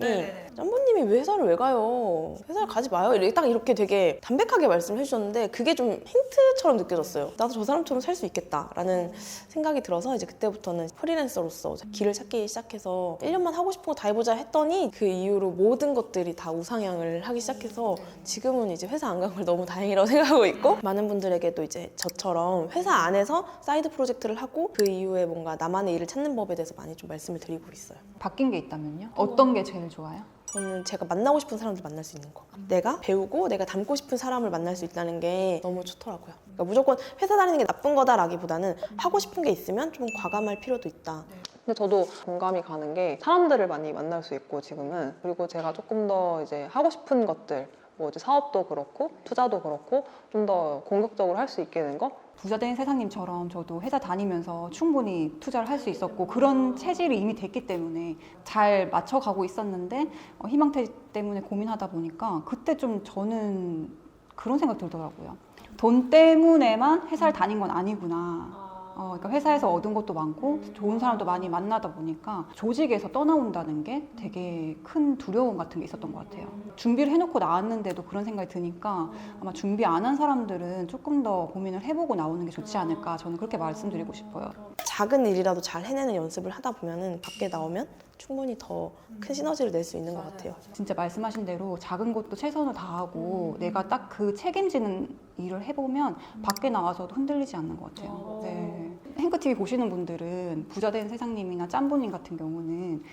짬보님이 왜 회사를 왜 가요? 회사를 가지 마요. 딱 이렇게 되게 담백하게 말씀을 해주셨는데 그게 좀 힌트처럼 느껴졌어요. 나도 저 사람처럼 살 수 있겠다라는 생각이 들어서 이제 그때부터는 프리랜서로서 길을 찾기 시작해서 1년만 하고 싶은 거 다 해보자 했더니 그 이후로 모든 것들이 다 우상향을 하기 시작해서 지금은 이제 회사 안 간 걸 너무 다행이라고 생각하고 있고 많은 분들에게도 이제 저처럼 회사 안에서 사이드 프로젝트를 하고 그 이후에 뭔가 나만의 일을 찾는 법에 대해서 많이 좀 말씀을 드리고 있어요. 바뀐 게 있다면요? 어떤 게 제일 좋아요? 저는 제가 만나고 싶은 사람들 만날 수 있는 거. 내가 배우고 내가 닮고 싶은 사람을 만날 수 있다는 게 너무 좋더라고요. 그러니까 무조건 회사 다니는 게 나쁜 거다라기보다는 하고 싶은 게 있으면 좀 과감할 필요도 있다. 근데 저도 공감이 가는 게 사람들을 많이 만날 수 있고 지금은 그리고 제가 조금 더 이제 하고 싶은 것들 뭐 이제 사업도 그렇고 투자도 그렇고 좀 더 공격적으로 할 수 있게 된 거? 부자된 세상님처럼 저도 회사 다니면서 충분히 투자를 할 수 있었고 그런 체질이 이미 됐기 때문에 잘 맞춰가고 있었는데 희망퇴직 때문에 고민하다 보니까 그때 좀 저는 그런 생각 들더라고요. 돈 때문에만 회사를 다닌 건 아니구나. 그러니까 회사에서 얻은 것도 많고 좋은 사람도 많이 만나다 보니까 조직에서 떠나온다는 게 되게 큰 두려움 같은 게 있었던 것 같아요. 준비를 해놓고 나왔는데도 그런 생각이 드니까 아마 준비 안 한 사람들은 조금 더 고민을 해보고 나오는 게 좋지 않을까 저는 그렇게 말씀드리고 싶어요. 작은 일이라도 잘 해내는 연습을 하다 보면은 밖에 나오면 충분히 더 큰 시너지를 낼 수 있는 것 같아요. 진짜 말씀하신 대로 작은 것도 최선을 다하고 내가 딱 그 책임지는 일을 해보면 밖에 나와서도 흔들리지 않는 것 같아요. 네. 행크TV 보시는 분들은 부자된 세상님이나 짬보님 같은 경우는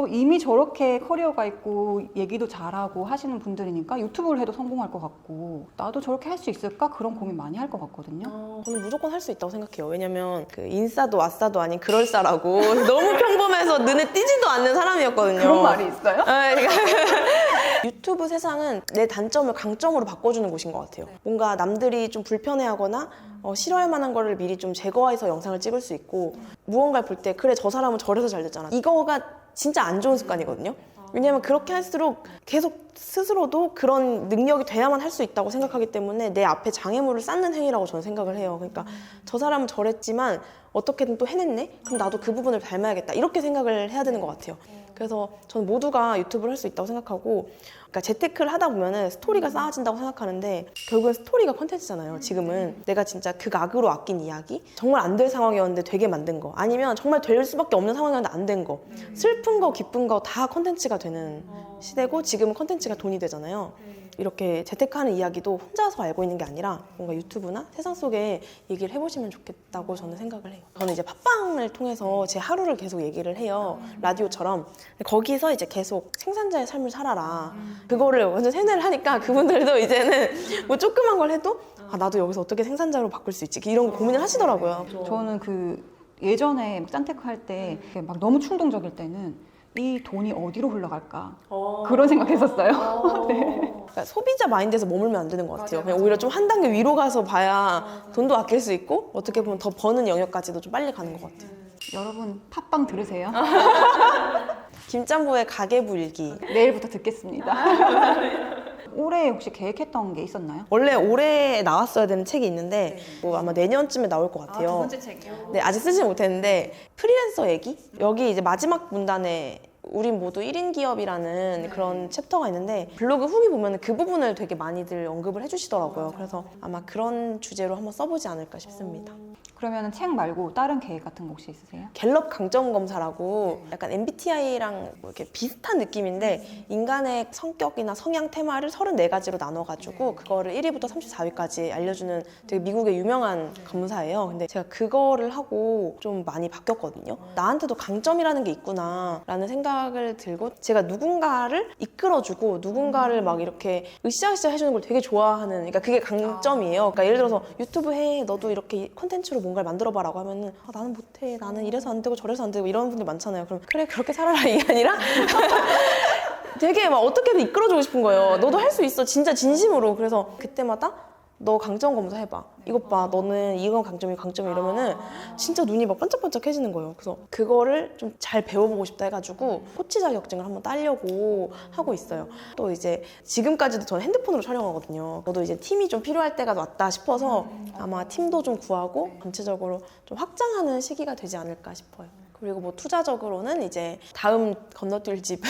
이미 저렇게 커리어가 있고 얘기도 잘하고 하시는 분들이니까 유튜브를 해도 성공할 것 같고 나도 저렇게 할 수 있을까? 그런 고민 많이 할 것 같거든요. 저는 무조건 할 수 있다고 생각해요. 왜냐면 그 인싸도 아싸도 아닌 그럴싸라고 너무 평범해서 눈에 띄지도 않는 사람이었거든요. 그런 말이 있어요? 유튜브 세상은 내 단점을 강점으로 바꿔주는 곳인 것 같아요. 뭔가 남들이 좀 불편해하거나 싫어할 만한 거를 미리 좀 제거해서 영상을 찍을 수 있고 무언가를 볼 때 그래 저 사람은 저래서 잘 됐잖아. 이거가 진짜 안 좋은 습관이거든요. 왜냐면 그렇게 할수록 계속 스스로도 그런 능력이 돼야만 할 수 있다고 생각하기 때문에 내 앞에 장애물을 쌓는 행위라고 저는 생각을 해요. 그러니까 저 사람은 저랬지만 어떻게든 또 해냈네? 그럼 나도 그 부분을 닮아야겠다. 이렇게 생각을 해야 되는 것 같아요. 그래서 저는 모두가 유튜브를 할 수 있다고 생각하고 그러니까 재테크를 하다 보면은 스토리가 쌓아진다고 생각하는데 결국엔 스토리가 컨텐츠잖아요. 지금은 내가 진짜 극악으로 아낀 이야기 정말 안 될 상황이었는데 되게 만든 거 아니면 정말 될 수밖에 없는 상황이었는데 안 된 거 슬픈 거 기쁜 거 다 컨텐츠가 되는 시대고 지금은 컨텐츠가 돈이 되잖아요. 이렇게 재테크하는 이야기도 혼자서 알고 있는 게 아니라 뭔가 유튜브나 세상 속에 얘기를 해보시면 좋겠다고 저는 생각을 해요. 저는 이제 팟빵을 통해서 제 하루를 계속 얘기를 해요. 라디오처럼. 거기서 이제 계속 생산자의 삶을 살아라. 그거를 완전 세뇌를 하니까 그분들도 이제는 뭐 조그만 걸 해도 나도 여기서 어떻게 생산자로 바꿀 수 있지? 이런 고민을 하시더라고요. 저는 예전에 짠테크 할 때 막 너무 충동적일 때는 이 돈이 어디로 흘러갈까 그런 생각했었어요. 네. 그러니까 소비자 마인드에서 머물면 안 되는 것 같아요. 그냥 오히려 좀 한 단계 위로 가서 봐야 돈도 아낄 수 있고 어떻게 보면 더 버는 영역까지도 좀 빨리 가는 것 같아요. 여러분 팟빵 들으세요. 김짬보의 가계부 일기. 내일부터 듣겠습니다. 올해 혹시 계획했던 게 있었나요? 원래 올해 나왔어야 되는 책이 있는데 뭐 아마 내년쯤에 나올 것 같아요. 두 번째 책이요? 네, 아직 쓰지 못했는데 프리랜서 얘기? 여기 이제 마지막 문단에 우린 모두 1인 기업이라는 그런 챕터가 있는데 블로그 후기 보면 그 부분을 되게 많이들 언급을 해주시더라고요. 그래서 아마 그런 주제로 한번 써보지 않을까 싶습니다. 그러면 책 말고 다른 계획 같은 거 혹시 있으세요? 갤럽 강점 검사라고 약간 MBTI랑 뭐 이렇게 비슷한 느낌인데 인간의 성격이나 성향 테마를 34가지로 나눠가지고 그거를 1위부터 34위까지 알려주는 되게 미국의 유명한 검사예요. 근데 제가 그거를 하고 좀 많이 바뀌었거든요. 나한테도 강점이라는 게 있구나 라는 생각을 들고 제가 누군가를 이끌어주고 누군가를 막 이렇게 으쌰으쌰 해주는 걸 되게 좋아하는 그러니까 그게 강점이에요. 그러니까 예를 들어서 유튜브 해 너도 이렇게 콘텐츠로 뭔가를 만들어봐라고 하면은 나는 못해 나는 이래서 안 되고 저래서 안 되고 이런 분들 많잖아요. 그럼 그래 그렇게 살아라 이게 아니라 되게 막 어떻게든 이끌어주고 싶은 거예요. 너도 할 수 있어 진짜 진심으로. 그래서 그때마다 너 강점 검사해봐. 이것 봐. 너는 이건 강점이 강점이 이러면은 진짜 눈이 막 반짝반짝해지는 거예요. 그래서 그거를 좀 잘 배워보고 싶다 해가지고 코치 자격증을 한번 따려고 하고 있어요. 또 이제 지금까지도 저는 핸드폰으로 촬영하거든요. 저도 이제 팀이 좀 필요할 때가 왔다 싶어서 아마 팀도 좀 구하고 전체적으로 좀 확장하는 시기가 되지 않을까 싶어요. 그리고 뭐 투자적으로는 이제 다음 건너뛸 집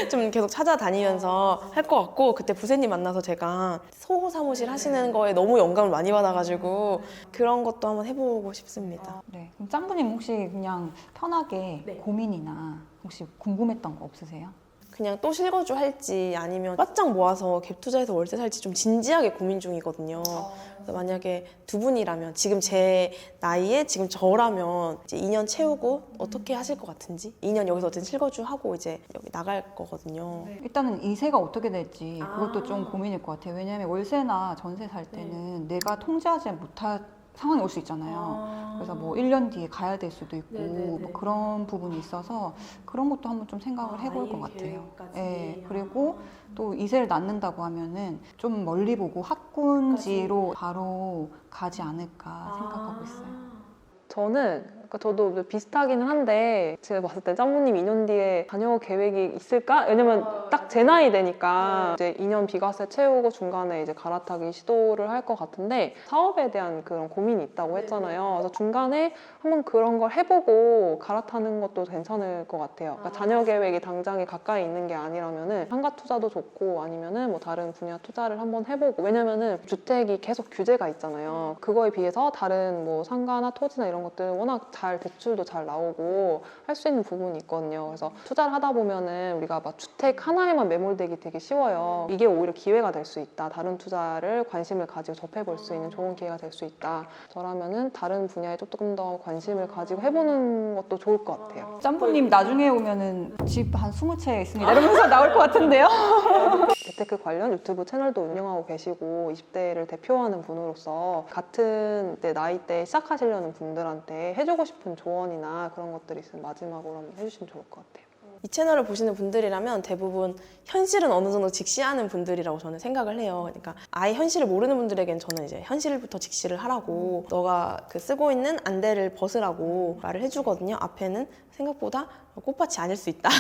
좀 계속 찾아다니면서 할 것 같고, 그때 부세님 만나서 제가 소호 사무실 하시는 거에 너무 영감을 많이 받아가지고 그런 것도 한번 해보고 싶습니다. 네. 그럼 짱구님 혹시 그냥 편하게 고민이나 혹시 궁금했던 거 없으세요? 그냥 또 실거주 할지 아니면 바짝 모아서 갭 투자해서 월세 살지 좀 진지하게 고민 중이거든요. 그래서 만약에 두 분이라면 지금 제 나이에 지금 저라면 이제 2년 채우고 어떻게 하실 것 같은지, 2년 여기서 어쨌든 실거주 하고 이제 여기 나갈 거거든요. 일단은 이세가 어떻게 될지 그것도 좀 고민일 것 같아요. 왜냐하면 월세나 전세 살 때는 내가 통제하지 못할 상황이 올 수 있잖아요. 그래서 뭐 1년 뒤에 가야 될 수도 있고 뭐 그런 부분이 있어서 그런 것도 한번 좀 생각을 해볼 것 같아요. 예, 그리고 또 이세를 낳는다고 하면은 좀 멀리 보고 학군지로 바로 가지 않을까 생각하고 있어요. 저는 저도 비슷하기는 한데 제가 봤을 때 짱구님 2년 뒤에 자녀 계획이 있을까? 왜냐면 딱 제 나이 되니까 이제 2년 비과세 채우고 중간에 이제 갈아타기 시도를 할 것 같은데 사업에 대한 그런 고민이 있다고 했잖아요. 그래서 중간에 한번 그런 걸 해보고 갈아타는 것도 괜찮을 것 같아요. 그러니까 자녀 계획이 당장에 가까이 있는 게 아니라면은 상가 투자도 좋고 아니면은 뭐 다른 분야 투자를 한번 해보고, 왜냐면은 주택이 계속 규제가 있잖아요. 그거에 비해서 다른 뭐 상가나 토지나 이런 것들은 워낙 잘 대출도 잘 나오고 할 수 있는 부분이 있거든요. 그래서 투자를 하다 보면은 우리가 막 주택 하나에만 매몰되기 되게 쉬워요. 이게 오히려 기회가 될 수 있다. 다른 투자를 관심을 가지고 접해볼 수 있는 좋은 기회가 될 수 있다. 저라면은 다른 분야에 조금 더 관심을 가지고 해보는 것도 좋을 것 같아요. 짬뽕님 나중에 오면은 집 한 20채 있습니다 이러면서 나올 것 같은데요? 재테크 관련 유튜브 채널도 운영하고 계시고 20대를 대표하는 분으로서 같은 나이대 시작하시려는 분들한테 해주고 싶은 조언이나 그런 것들이 있으면 마지막으로 한번 해주시면 좋을 것 같아요. 이 채널을 보시는 분들이라면 대부분 현실은 어느 정도 직시하는 분들이라고 저는 생각을 해요. 그러니까 아예 현실을 모르는 분들에겐 저는 이제 현실부터 직시를 하라고, 너가 그 쓰고 있는 안대를 벗으라고 말을 해주거든요. 앞에는 생각보다 꽃밭이 아닐 수 있다.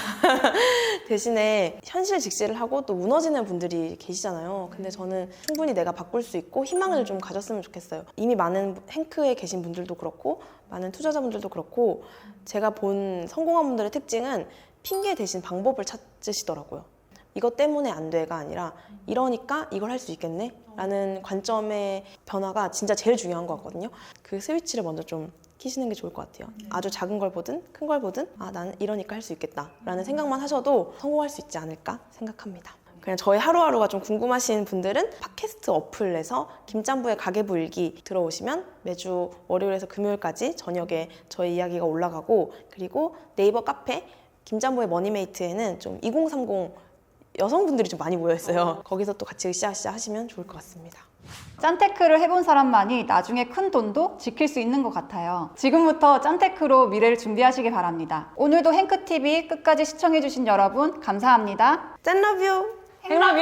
대신에 현실 직시를 하고 또 무너지는 분들이 계시잖아요. 근데 저는 충분히 내가 바꿀 수 있고 희망을 좀 가졌으면 좋겠어요. 이미 많은 행크에 계신 분들도 그렇고 많은 투자자분들도 그렇고 제가 본 성공한 분들의 특징은 핑계 대신 방법을 찾으시더라고요. 이것 때문에 안 돼가 아니라 이러니까 이걸 할 수 있겠네 라는 관점의 변화가 진짜 제일 중요한 것 같거든요. 그 스위치를 먼저 좀 키시는 게 좋을 것 같아요. 아주 작은 걸 보든 큰 걸 보든 나는 이러니까 할 수 있겠다 라는 생각만 하셔도 성공할 수 있지 않을까 생각합니다. 그냥 저의 하루하루가 좀 궁금하신 분들은 팟캐스트 어플에서 김짬부의 가계부 일기 들어오시면 매주 월요일에서 금요일까지 저녁에 저희 이야기가 올라가고, 그리고 네이버 카페 김짬부의 머니메이트에는 좀 2030 여성분들이 좀 많이 모여있어요. 거기서 또 같이 으쌰으쌰 하시면 좋을 것 같습니다. 짠테크를 해본 사람만이 나중에 큰 돈도 지킬 수 있는 것 같아요. 지금부터 짠테크로 미래를 준비하시기 바랍니다. 오늘도 행크TV 끝까지 시청해주신 여러분 감사합니다. 짠 러뷰! 행러뷰!